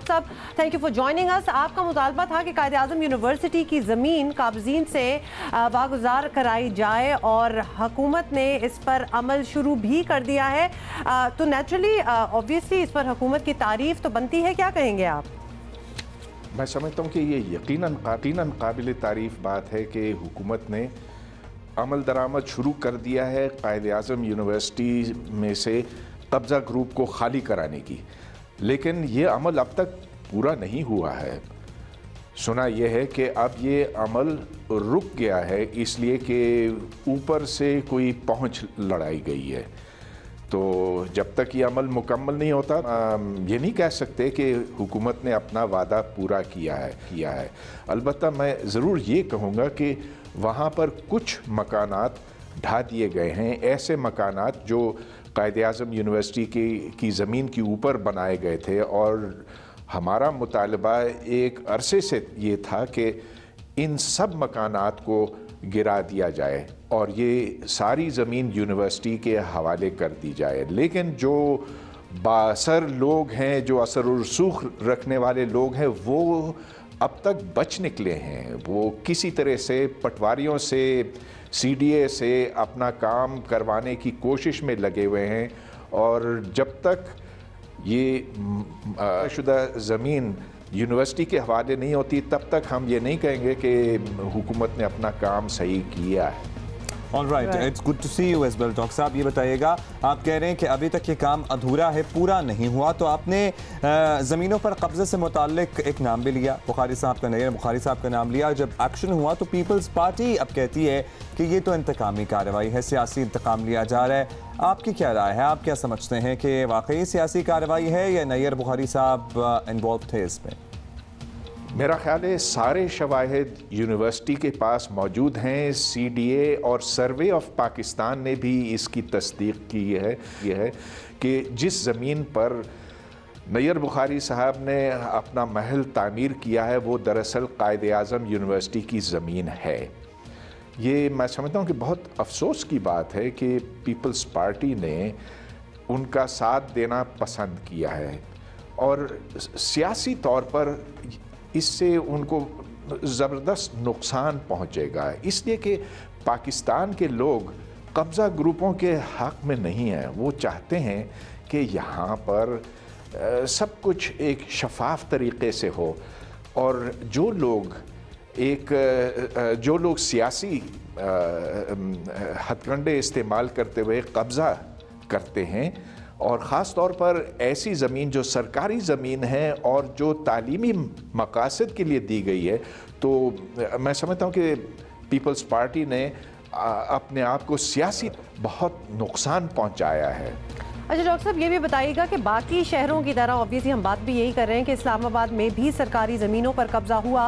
साहब, thank you for joining us. आपका मुतालबा था कि कायद-ए-आज़म यूनिवर्सिटी की ज़मीन काबज़ीन से वागुज़ार कराई जाए और हुकूमत ने इस पर अमल शुरू भी कर दिया है। तो नेचुरली ऑब्वियसली इस पर हुकूमत की तारीफ़ तो बनती है, क्या कहेंगे आप? मैं समझता हूँ कि ये यकीनन काबिल तारीफ़ बात है कि हुकूमत ने अमल दरामद शुरू कर दिया है कायद-ए-आज़म यूनिवर्सिटी में से कब्ज़ा ग्रुप को खाली कराने की, लेकिन ये अमल अब तक पूरा नहीं हुआ है। सुना यह है कि अब ये अमल रुक गया है इसलिए कि ऊपर से कोई पहुंच लड़ाई गई है। तो जब तक ये अमल मुकम्मल नहीं होता ये नहीं कह सकते कि हुकूमत ने अपना वादा पूरा किया है। अलबत्ता मैं ज़रूर ये कहूँगा कि वहाँ पर कुछ मकानात ढा दिए गए हैं, ऐसे मकानात जो कायद-ए-आज़म यूनिवर्सिटी की ज़मीन के ऊपर बनाए गए थे, और हमारा मुतालबा एक अरसे से ये था कि इन सब मकानात को गिरा दिया जाए और ये सारी ज़मीन यूनिवर्सिटी के हवाले कर दी जाए। लेकिन जो बाअसर लोग हैं, जो असर और रसूख रखने वाले लोग हैं, वो अब तक बच निकले हैं। वो किसी तरह से पटवारियों से, CDA से अपना काम करवाने की कोशिश में लगे हुए हैं, और जब तक ये शुदा ज़मीन यूनिवर्सिटी के हवाले नहीं होती तब तक हम ये नहीं कहेंगे कि हुकूमत ने अपना काम सही किया है। All right, it's good to see you as well. Doctor साहब ये बताइएगा, आप कह रहे हैं कि अभी तक ये काम अधूरा है, पूरा नहीं हुआ, तो आपने ज़मीनों पर कब्ज़े से मुताल्लिक एक नाम भी लिया, बुखारी साहब का, नैयर बुखारी साहब का नाम लिया। जब एक्शन हुआ तो पीपल्स पार्टी अब कहती है कि ये तो इंतकामी कार्रवाई है, सियासी इंतकाम लिया जा रहा है। आपकी क्या राय है? आप क्या समझते हैं कि वाकई सियासी कार्रवाई है या नैयर बुखारी साहब इन्वॉल्व थे इसमें? मेरा ख्याल है सारे शवाहिद यूनिवर्सिटी के पास मौजूद हैं। CDA और सर्वे ऑफ पाकिस्तान ने भी इसकी तस्दीक की है। यह है कि जिस ज़मीन पर नैयर बुखारी साहब ने अपना महल तामीर किया है वो दरअसल कायद-ए-आज़म यूनिवर्सिटी की ज़मीन है। ये मैं समझता हूँ कि बहुत अफसोस की बात है कि पीपल्स पार्टी ने उनका साथ देना पसंद किया है, और सियासी तौर पर इससे उनको ज़बरदस्त नुकसान पहुँचेगा, इसलिए कि पाकिस्तान के लोग कब्ज़ा ग्रुपों के हक़ में नहीं हैं। वो चाहते हैं कि यहाँ पर सब कुछ एक शफाफ तरीक़े से हो, और जो लोग सियासी हथकंडे इस्तेमाल करते हुए कब्ज़ा करते हैं, और ख़ास तौर पर ऐसी ज़मीन जो सरकारी ज़मीन है और जो तालीमी मकासद के लिए दी गई है, तो मैं समझता हूँ कि पीपल्स पार्टी ने अपने आप को सियासी बहुत नुकसान पहुँचाया है। अच्छा डॉक्टर साहब, ये भी बताइएगा कि बाकी शहरों की तरह ऑब्वियसली हम बात भी यही कर रहे हैं कि इस्लामाबाद में भी सरकारी ज़मीनों पर कब्ज़ा हुआ।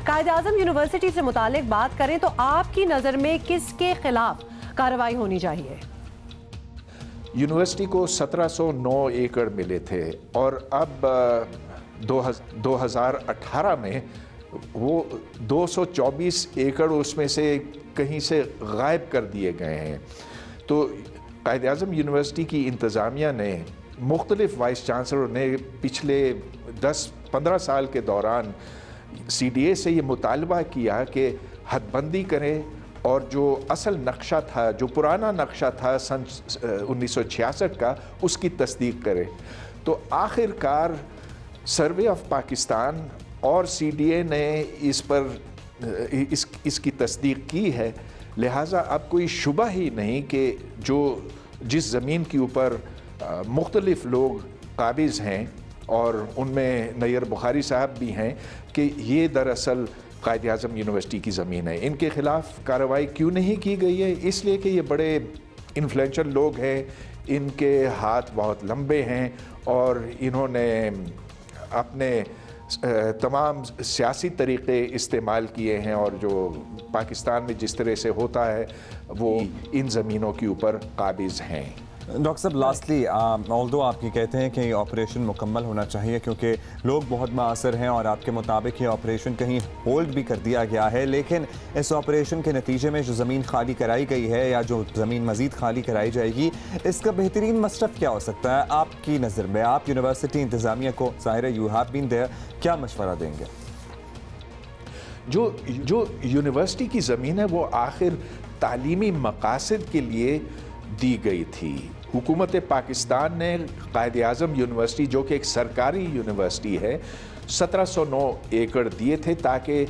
कायद-ए-आज़म यूनिवर्सिटी से मुतालिक बात करें तो आपकी नज़र में किसके खिलाफ कार्रवाई होनी चाहिए? यूनिवर्सिटी को 1709 एकड़ मिले थे, और अब 2018 में वो 224 एकड़ उसमें से कहीं से गायब कर दिए गए हैं। तो कायद-ए-आज़म यूनिवर्सिटी की इंतज़ामिया ने, मुख्तलिफ वाइस चांसलर ने पिछले 10-15 साल के दौरान CDA से ये मुतालबा किया कि हदबंदी करें, और जो असल नक्शा था, जो पुराना नक्शा था सन 1966 का, उसकी तस्दीक करे। तो आखिरकार सर्वे ऑफ पाकिस्तान और CDA ने इस पर इसकी तस्दीक की है। लिहाजा अब कोई शुबा ही नहीं कि जिस ज़मीन के ऊपर मुख्तलिफ लोग काबिज़ हैं, और उनमें नैयर बुखारी साहब भी हैं, कि ये दरअसल कायद-ए-आज़म यूनिवर्सिटी की ज़मीन है। इनके ख़िलाफ़ कार्रवाई क्यों नहीं की गई है? इसलिए कि ये बड़े इन्फ्लुएंशियल लोग हैं, इनके हाथ बहुत लंबे हैं, और इन्होंने अपने तमाम सियासी तरीक़े इस्तेमाल किए हैं, और जो पाकिस्तान में जिस तरह से होता है वो इन ज़मीनों के ऊपर काबिज़ हैं। डॉक्टर साहब लास्टली ऑल्दो आप ये कहते हैं कि ये ऑपरेशन मुकम्मल होना चाहिए क्योंकि लोग बहुत मुतासर हैं और आपके मुताबिक ये ऑपरेशन कहीं होल्ड भी कर दिया गया है, लेकिन इस ऑपरेशन के नतीजे में जो ज़मीन खाली कराई गई है या जो ज़मीन मज़ीद खाली कराई जाएगी, इसका बेहतरीन मसरफ़ क्या हो सकता है आपकी नज़र में? आप यूनिवर्सिटी इंतज़ामिया को, ज़ाहिर है यू हैव बीन देयर, क्या मशवरा देंगे? जो यूनिवर्सिटी की ज़मीन है वो आखिर तालीमी मकासद के लिए दी गई थी। हुकूमत पाकिस्तान ने कायद-ए-आज़म यूनिवर्सिटी, जो कि एक सरकारी यूनिवर्सिटी है, 1709 एकड़ दिए थे ताकि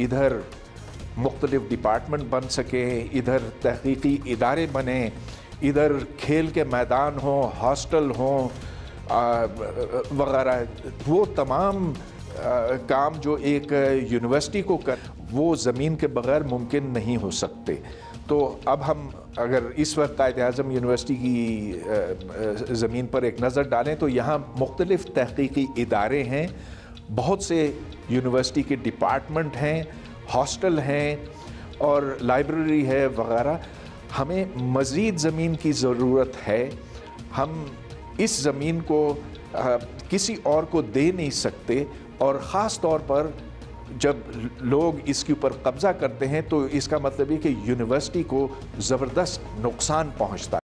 इधर मुख्तलिफ डिपार्टमेंट बन सके, इधर तहकीकी इदारे बने, इधर खेल के मैदान हों, हॉस्टल हों वगैरह। वो तमाम काम जो एक यूनिवर्सिटी को कर, वो ज़मीन के बगैर मुमकिन नहीं हो सकते। तो अब हम अगर इस वक्त कायद-ए-आज़म यूनिवर्सिटी की ज़मीन पर एक नज़र डालें तो यहाँ मुख्तलिफ़ तहकीकी इदारे हैं, बहुत से यूनिवर्सिटी के डिपार्टमेंट हैं, हॉस्टल हैं और लाइब्रेरी है वगैरह। हमें मज़ीद ज़मीन की ज़रूरत है। हम इस ज़मीन को किसी और को दे नहीं सकते, और ख़ास तौर पर जब लोग इसके ऊपर कब्ज़ा करते हैं तो इसका मतलब है कि यूनिवर्सिटी को ज़बरदस्त नुकसान पहुंचता है।